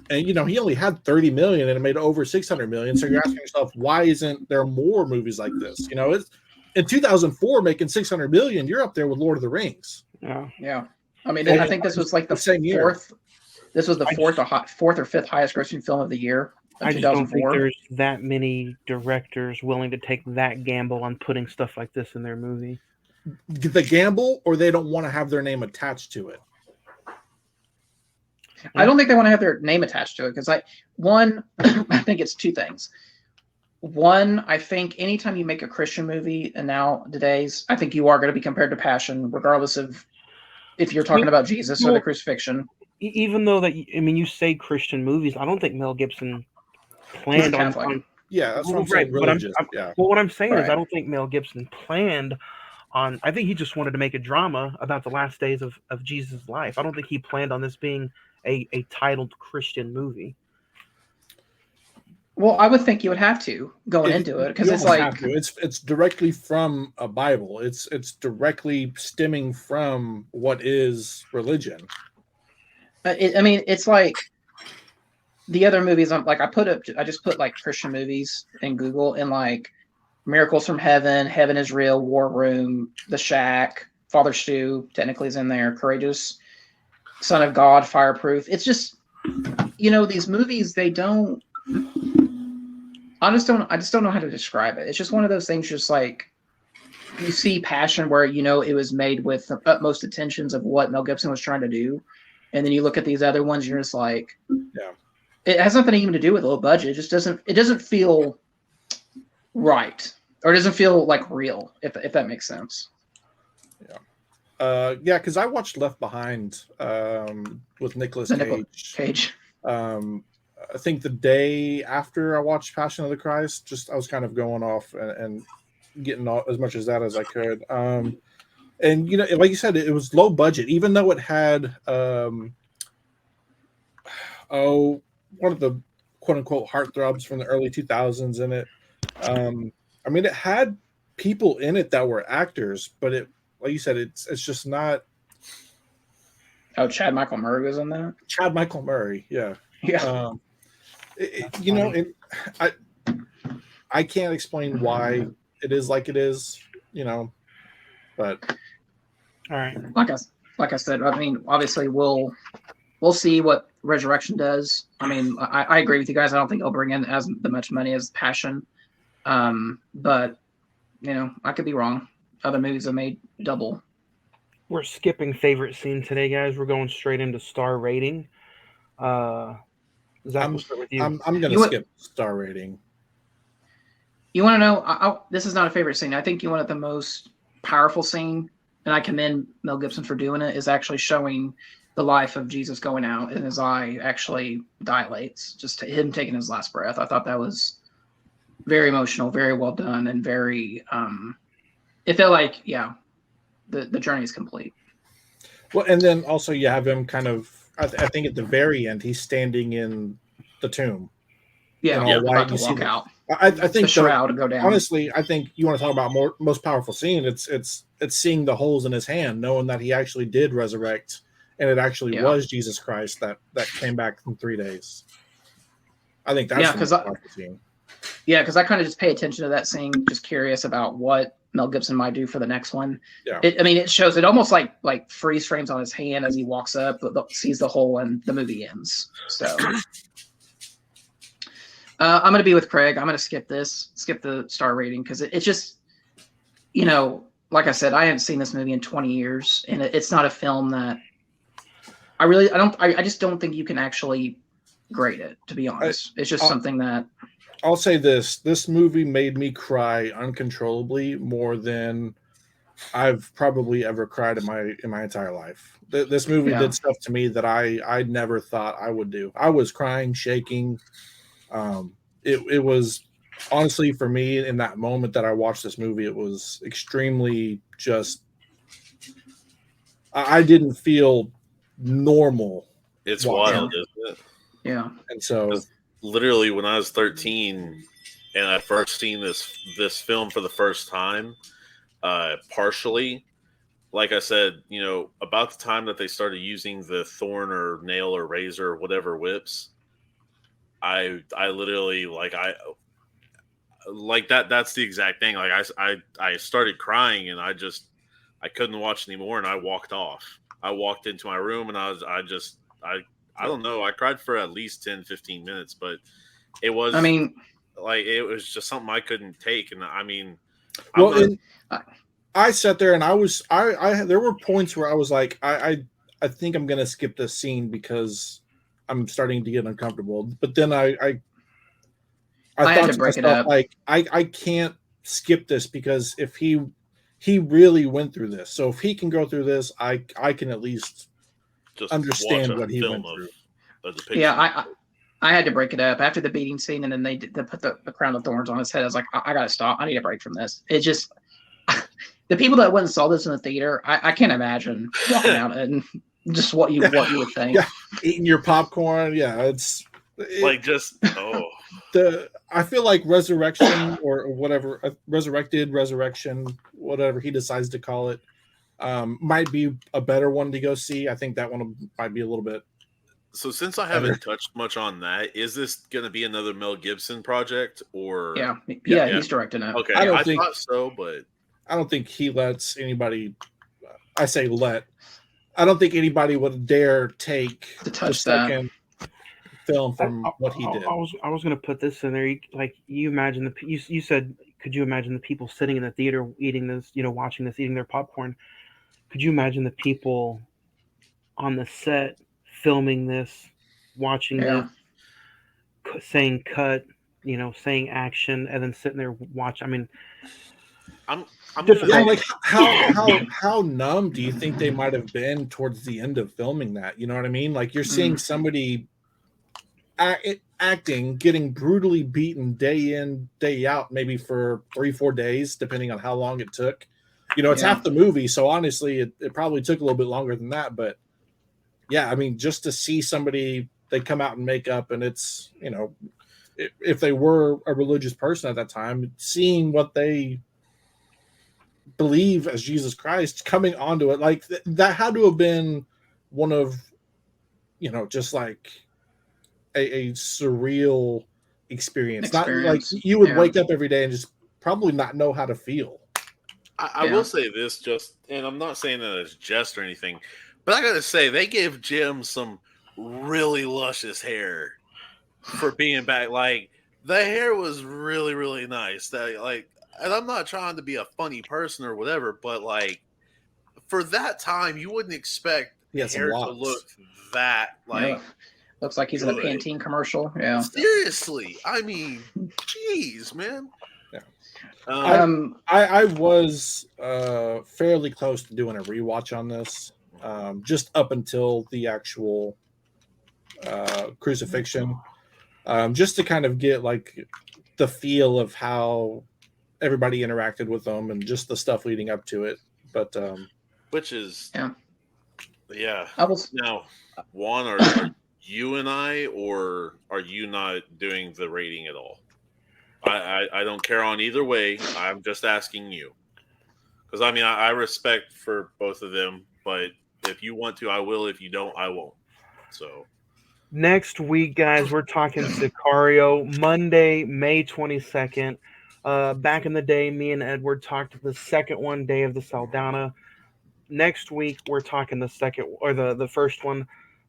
And, you know, he only had 30 million and it made over 600 million. So you're asking yourself, why isn't there more movies like this? You know, it's in 2004 making 600 million. You're up there with Lord of the Rings. Yeah. Yeah. I mean, And I think this was like the same year. fourth. This was the fourth or fifth highest grossing film of the year. I just don't think 2004. there's that many directors willing to take that gamble on putting stuff like this in their movie. The gamble, or they don't want to have their name attached to it. I don't think they want to have their name attached to it because I think it's two things. One, I think anytime you make a Christian movie, and nowadays, I think you are going to be compared to Passion, regardless of if you're talking about Jesus or the crucifixion. Even though that, I mean, you say Christian movies, I don't think Mel Gibson planned on. Yeah, that's what I'm saying. Religious. Yeah. Well, what I'm saying is, I don't think Mel Gibson planned on. I think he just wanted to make a drama about the last days of Jesus' life. I don't think he planned on this being a titled Christian movie. Well, I would think you would have to going into it because it's like it's directly from a Bible. It's directly stemming from what is religion. I mean, it's like the other movies. I just put like Christian movies in Google, and like Miracles from Heaven, Heaven is Real, War Room, The Shack, Father Stew technically is in there, Courageous, Son of God, Fireproof. It's just, you know, these movies, they don't. I just don't know how to describe it. It's just one of those things. Just like you see Passion, where you know it was made with the utmost intentions of what Mel Gibson was trying to do. And then you look at these other ones, you're just like, yeah, it has nothing even to do with low budget. It just doesn't feel right, or it doesn't feel like real, if that makes sense. Yeah. Because I watched Left Behind with Nicolas Cage. I think the day after I watched Passion of the Christ, I was kind of going off and getting as much as that as I could. And, you know, like you said, it was low budget, even though it had, one of the quote unquote heartthrobs from the early 2000s in it. I mean, it had people in it that were actors, but like you said, it's just not. Oh, Chad Michael Murray was in that? Chad Michael Murray, yeah. Yeah. You know, I can't explain why it is like it is, you know, but. All right. Like I said, I mean, obviously we'll see what Resurrection does. I mean, I agree with you guys. I don't think it'll bring in as much money as Passion. But you know, I could be wrong. Other movies have made double. We're skipping favorite scene today, guys. We're going straight into star rating. Zach, we'll start with you. I'm going to skip star rating. You want to know? This is not a favorite scene. I think you wanted the most powerful scene, and I commend Mel Gibson for doing it, is actually showing the life of Jesus going out, and his eye actually dilates, just him taking his last breath. I thought that was very emotional, very well done, and very. It felt like, yeah, the journey is complete. Well, and then also you have him kind of. I think at the very end, he's standing in the tomb. Yeah, about to walk out. I think the shroud to go down. Honestly, I think you want to talk about most powerful scene. It's seeing the holes in his hand, knowing that he actually did resurrect, and it actually was Jesus Christ that came back in 3 days. I think that's the most powerful scene. Yeah, because I kind of just pay attention to that scene, just curious about what Mel Gibson might do for the next one. Yeah. It shows it almost like freeze frames on his hand as he walks up, sees the hole, and the movie ends. So I'm going to be with Craig. I'm going to skip the star rating because it's just, you know, like I said, I haven't seen this movie in 20 years, and it's not a film that I just don't think you can actually grade it, to be honest. It's just I'll, something that, I'll say this movie made me cry uncontrollably more than I've probably ever cried in my entire life. This movie yeah, did stuff to me that I never thought I would do. I was crying, shaking. It was honestly for me in that moment that I watched this movie, it was extremely just. I didn't feel normal It's watching yeah, wild, it, isn't it? yeah, and so 'Cause literally, when I was 13 and I first seen this film for the first time, partially, like I said, about the time that they started using the thorn or nail or razor or whatever whips, I literally like that's the exact thing. Like I started crying and I couldn't watch anymore and I walked off. I walked into my room and I don't know, I cried for at least 10-15 minutes, but it I was mean, like it was just something I couldn't take. And I mean, I'm well, not. and I, I sat there and I there were points where I was like I think I'm gonna skip this scene because I'm starting to get uncomfortable. But then I I had thought to to break it myself up. like I can't skip this because if he really went through this, so if he can go through this, I can at least Just watch understand a what he film went through. a Yeah, depiction. I had to break it up after the beating scene, and then they put the crown of thorns on his head. I was like, I gotta stop. I need a break from this. It just the people that went and saw this in the theater, I can't imagine walking out and just what you would think. Yeah, eating your popcorn. Yeah, Like just I feel like resurrection or whatever resurrected resurrection whatever he decides to call it might be a better one to go see. I think that one might be a little bit so since I better. haven't touched much on that, is this going to be another Mel Gibson project or Yeah, Yeah, yeah, yeah? he's directing it. Okay, I don't I think thought so, but I don't think he lets anybody. I say let. I don't think anybody would dare take To the touch that. second film I, from what he did. I was gonna put this in there. You imagine you said, could you imagine the people sitting in the theater eating this, watching this, eating their popcorn? Could you imagine the people on the set filming this, watching this, Yeah, saying cut, saying action, and then sitting there watch? I mean, I'm I'm gonna Yeah, difficult. say like how numb do you think they might have been towards the end of filming that? You know what I mean? Like you're seeing mm, somebody acting, getting brutally beaten day in, day out, maybe for 3-4 days, depending on how long it took. It's yeah, half the movie, so honestly, it probably took a little bit longer than that. But yeah, I mean, just to see somebody, they come out in makeup, and it's if they were a religious person at that time, seeing what they believe as Jesus Christ coming onto it, like that had to have been one of just like a surreal experience. Not like experience. you would Yeah, wake up every day and just probably not know how to feel. I will yeah, say this just, and I'm not saying that as jest or anything, but I gotta say they gave Jim some really luscious hair for being back. Like the hair was really really nice. That like, and I'm not trying to be a funny person or whatever, but like for that time, you wouldn't expect He had some hair to look locks. that yeah. like Looks like he's in a good. Pantene commercial. Yeah. Seriously, I mean, jeez, man. Yeah. I Um, Um. I was fairly close to doing a rewatch on this, just up until the actual crucifixion, just to kind of get like the feel of how everybody interacted with them and just the stuff leading up to it. But which is Yeah. yeah. I was. Now, Juan, are you and I, or are you not doing the rating at all? I don't care on either way. I'm just asking you because I mean I respect for both of them, but if you want to, I will. If you don't, I won't. So Next week, guys, we're talking Sicario, Monday, May 22nd. Back in the day, me and Edward talked the second one, Day of the Saldana. Next week, we're talking the second or the first one,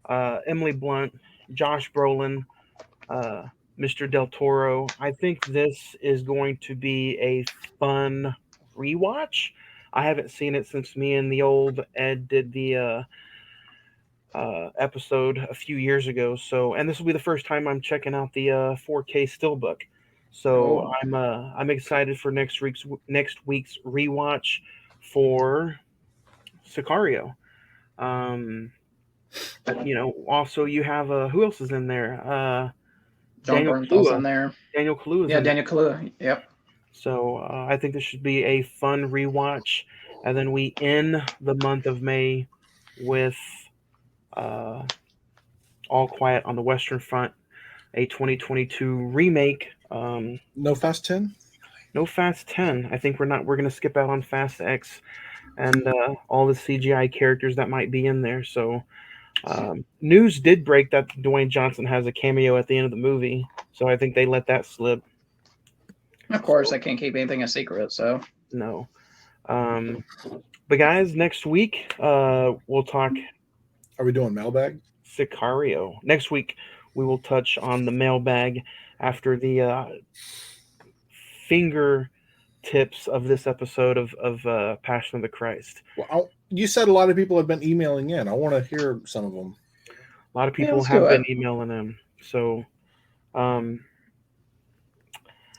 Emily Blunt, Josh Brolin, uh, Mr. Del Toro. I think this is going to be a fun rewatch. I haven't seen it since me and the old Ed did the episode a few years ago. So, and this will be the first time I'm checking out the 4K Steelbook. So Oh. I'm excited for next week's rewatch for Sicario. Also you have who else is in there? John Daniel Bernthal's in Kaluuya. there. Daniel Kaluuya is Yeah, in there. Daniel Kaluuya. Yep. So I think this should be a fun rewatch, and then we end the month of May with uh, All Quiet on the Western Front, a 2022 remake. No Fast 10? No Fast 10. I think we're going to skip out on Fast X and all the CGI characters that might be in there. So news did break that Dwayne Johnson has a cameo at the end of the movie. So I think they let that slip. Of course, I can't keep anything a secret, so. No. But guys, next week we'll talk. Are we doing mailbag? Sicario. Next week we will touch on the mailbag after the finger tips of this episode of Passion of the Christ. Well, you said a lot of people have been emailing in. I want to hear some of them. A lot of people have been emailing them. So,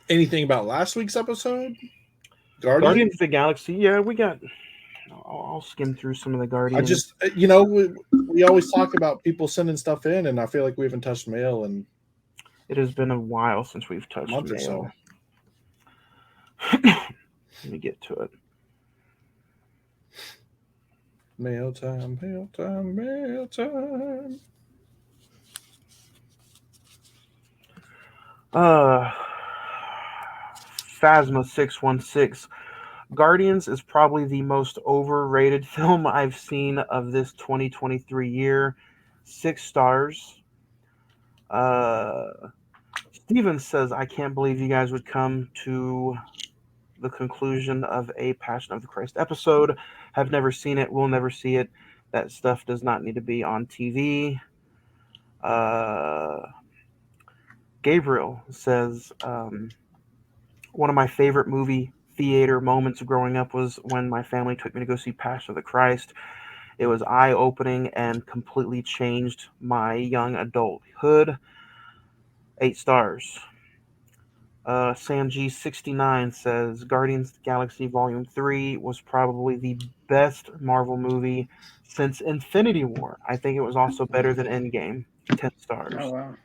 anything about last week's episode? Guardians of the Galaxy. Yeah, we got. I'll skim through some of the Guardians. I just, we always talk about people sending stuff in, and I feel like we haven't touched mail, and it has been a while since we've touched mail. Or so. Let me get to it. Mail time, mail time, mail time. Phasma 616. Guardians is probably the most overrated film I've seen of this 2023 year. 6 stars. Steven says, I can't believe you guys would come to the conclusion of a Passion of the Christ episode. Have never seen it, will never see it. That stuff does not need to be on TV. Gabriel says, one of my favorite movie theater moments growing up was when my family took me to go see Passion of the Christ. It was eye-opening and completely changed my young adulthood. 8 stars. Sanji69 says Guardians of the Galaxy Volume 3 was probably the best Marvel movie since Infinity War. I think it was also better than Endgame. 10 stars. Oh,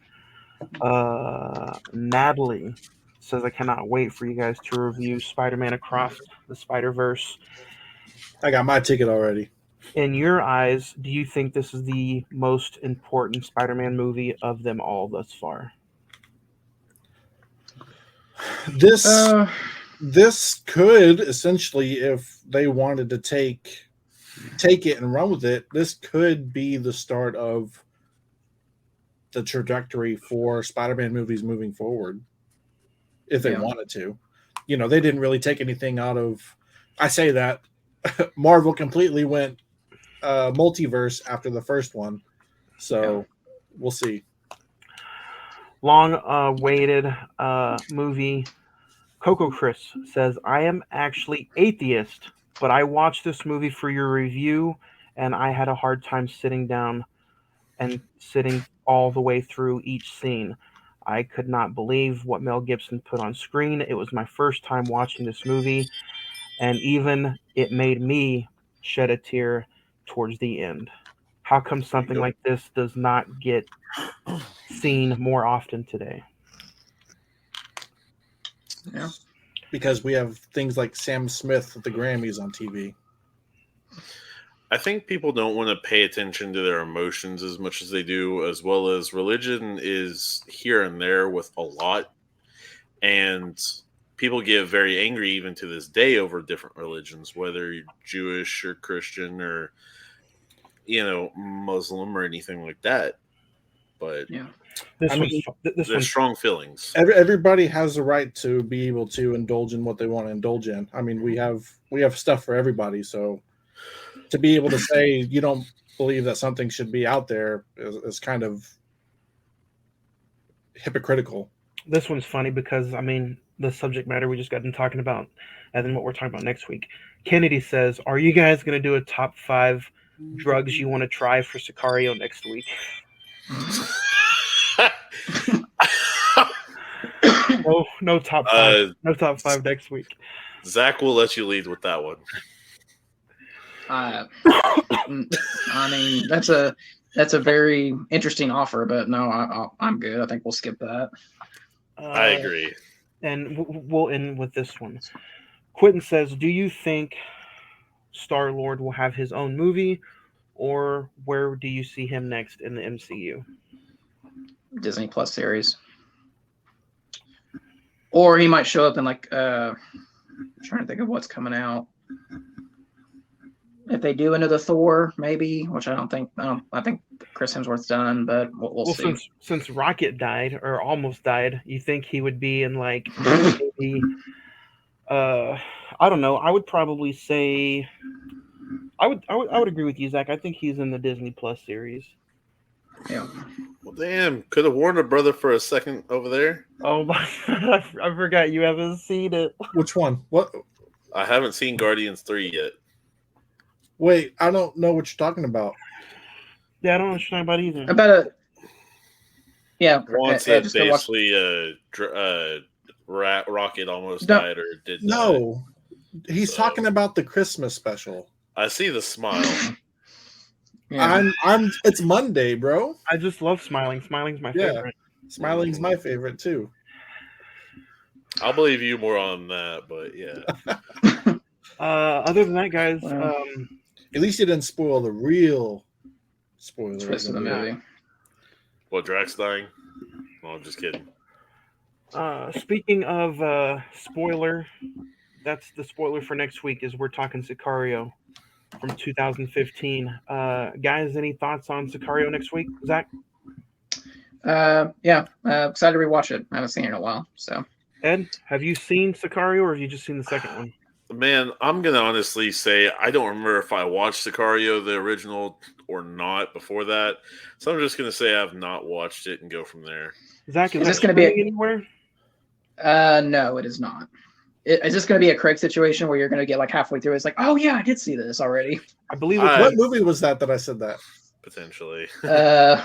wow. Natalie says I cannot wait for you guys to review Spider-Man Across the Spider-Verse. I got my ticket already. In your eyes, do you think this is the most important Spider-Man movie of them all thus far? This could essentially, if they wanted to take it and run with it, this could be the start of the trajectory for Spider-Man movies moving forward. If they wanted to, they didn't really take anything out of. I say that Marvel completely went multiverse after the first one, so we'll see. Long-awaited movie. Coco Chris says, I am actually atheist, but I watched this movie for your review, and I had a hard time sitting down and sitting all the way through each scene. I could not believe what Mel Gibson put on screen. It was my first time watching this movie, and even it made me shed a tear towards the end. How come something like this does not get seen more often today? Yeah. Because we have things like Sam Smith at the Grammys on TV. I think people don't want to pay attention to their emotions as much as they do, as well as religion is here and there with a lot. And people get very angry even to this day over different religions, whether you're Jewish or Christian or, Muslim or anything like that. But there's strong feelings. Everybody has the right to be able to indulge in what they want to indulge in. I mean, we have stuff for everybody. So to be able to say you don't believe that something should be out there is kind of hypocritical. This one's funny because, the subject matter we just got done talking about, and then what we're talking about next week. Kennedy says, "Are you guys going to do a top 5 drugs you want to try for Sicario next week?" No top 5. No top 5 next week. Zach will let you lead with that one. I mean, that's a very interesting offer, but no, I'm good. I think we'll skip that. I agree. And we'll end with this one. Quentin says, "Do you think Star-Lord will have his own movie, or where do you see him next in the MCU?" Disney Plus series, or he might show up in like I'm trying to think of what's coming out. If they do another Thor, maybe, which I don't think. I think Chris Hemsworth's done, but we'll see. Since Rocket died or almost died, you think he would be in like maybe? I don't know. I would probably say. I would agree with you, Zach. I think he's in the Disney Plus series. Yeah. Well, damn. Could have warned a brother for a second over there. Oh my God! I forgot you haven't seen it. Which one? What? I haven't seen Guardians 3 yet. Wait, I don't know what you're talking about. Yeah, I don't know what you're talking about either. About a. Yeah. Once it basically Rocket almost died or did. No, he's talking about the Christmas special. I see the smile. Yeah. It's Monday, bro. I just love Smiling. Smiling's my favorite. Smiling's my favorite too. I'll believe you more on that, but yeah. Other than that, guys, at least you didn't spoil the real spoiler twist of the movie. What, Drax dying? No, I'm just kidding. Speaking of spoiler, that's the spoiler for next week. Is we're talking Sicario from 2015. Guys, any thoughts on Sicario next week, Zach? Yeah, excited to rewatch it. I haven't seen it in a while. So, Ed, have you seen Sicario, or have you just seen the second one? Man, I'm gonna honestly say I don't remember if I watched Sicario the original or not before that, so I'm just gonna say I've not watched it and go from there. Zach, is this going to be anywhere? No, it is not. Is this going to be a Craig situation where you're going to get like halfway through? It's like, oh yeah, I did see this already. I believe. What movie was that I said that? Potentially. I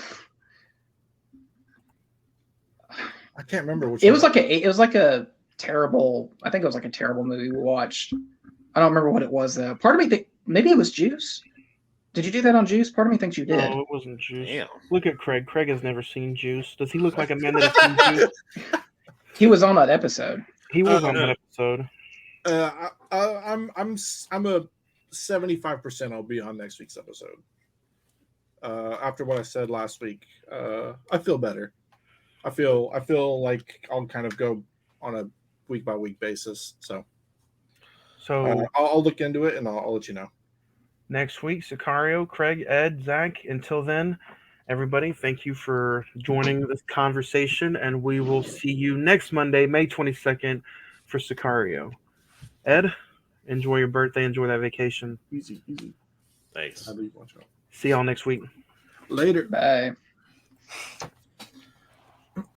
can't remember which. It was like a terrible. I think it was like a terrible movie we watched. I don't remember what it was though. Part of me maybe it was Juice. Did you do that on Juice? Part of me thinks you did. No, it wasn't Juice. Damn. Look at Craig. Craig has never seen Juice. Does he look like a man that has seen Juice? He was on that episode. He was on that episode. I'm a 75%. I'll be on next week's episode. After what I said last week, I feel better. I feel like I'll kind of go on a week by week basis. So I'll look into it and I'll let you know. Next week, Sicario, Craig, Ed, Zach. Until then, everybody, thank you for joining this conversation, and we will see you next Monday, May 22nd, for Sicario. Ed, enjoy your birthday. Enjoy that vacation. Easy. Thanks. See y'all next week. Later. Bye.